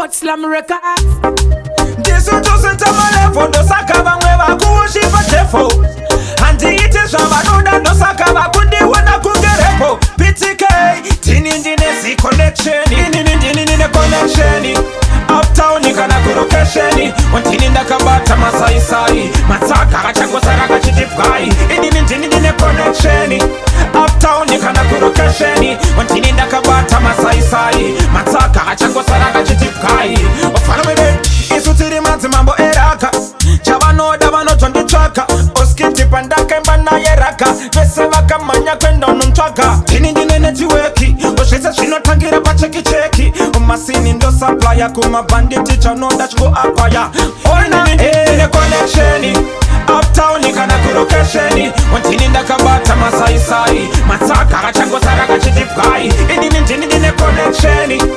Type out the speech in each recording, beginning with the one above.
But Slam Records. Jesu tusenta malefu ndosakava mwewa kuushipa chefo Antiite shabanoda ndosakava kundiwana kugerepo PTK tini njine si connection Nini connection Uptown nikana kurokesheni Wantini ndakabata masaisai Mataka gachango saraka chitipkai Nini connection Uptown nikana kurokesheni Wantini ndakabata masaisai Mataka gachango saraka chitipkai Ofana mebe Isutiri manzi mambo eraka Chavanoda vanotonditraka Oskiti pandaka imbana yeraka Vese vakamanya kwenda unumtwaka Tini njine netiweki Oshisa shinotangira pachekicheki Umasini ndo supplier kumabanditi chanoda chko akwaya Nini connection Uptown nikana kurokesheni Wantini ndakabata masaisai Mataka gachango saraka chitipkai Nini connection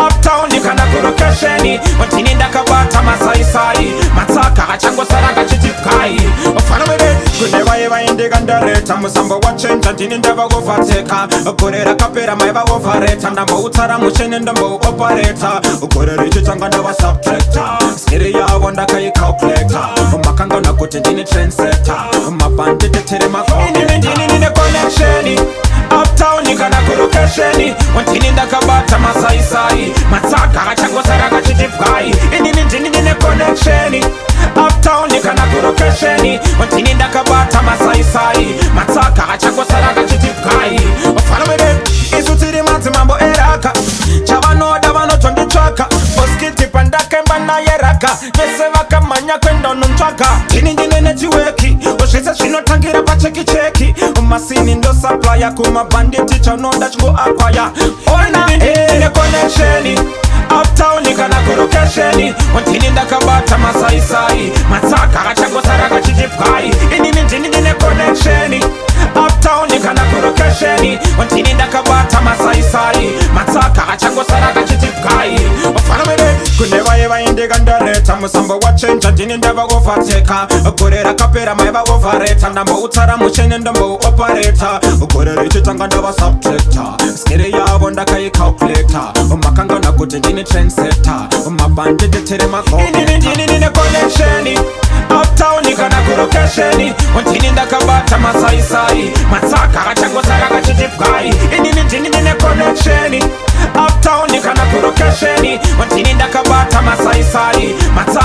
Uptown nikana kurokesheni Wantini ndakabata masaisai Mataka gachango saraka chitipkai Ofana mebe Kuneva eva indega ndareta Musamba wachenja ndini ndeva gofateka Ukorera kapera maeva gofareta Ndamba utara muchene ndamba operata Ukorera ichichanga ndava subtractor Skiri yawo ndakai calculator Umakanga unakote ndini trendsetter Mapande tetere mako Nini connection Uptown nikana kurokesheni Wantini ndakabata masaisai Mataka gachango saraka chitipkai Nini connection Uptown nikana kurokesheni Wantini ndakabata masaisai Mataka gachango saraka chitipkai Ofana mebe Isutiri manzi mambo eraka Chavanoda vanotonditraka Oskiti pandaka imbana yeraka Vese vakamanya kwenda unumtwaka Tini njine netiweki Oshisa shinotangira pachekicheki Umasini ndo supplier kumabanditi chanoda chko akwaya Nini connection Uptown nikana kurokesheni Wantini ndakabata masaisai Mataka gachango saraka chitipkai Nini connection Uptown nikana kurokesheni Wantini ndakabata masaisai Mataka gachango saraka chitipkai Ofana mebe Kuneva eva indega ndareta Musamba wachenja ndini ndeva gofateka Ukorera kapera maeva gofareta Ndamba utara muchene ndamba operata Ukorera ichitanga ndava subtractor Skiri yawo ndakai calculator Umakanga unakote ndini trendsetter Mapande tetere mako Nini connection Uptown nikana kurokesheni Wantini ndakabata masaisai Mataka gachango saraka chitipkai Nini connection Uptown nikana kurokesheni Wantini ndakabata masaisai Mataka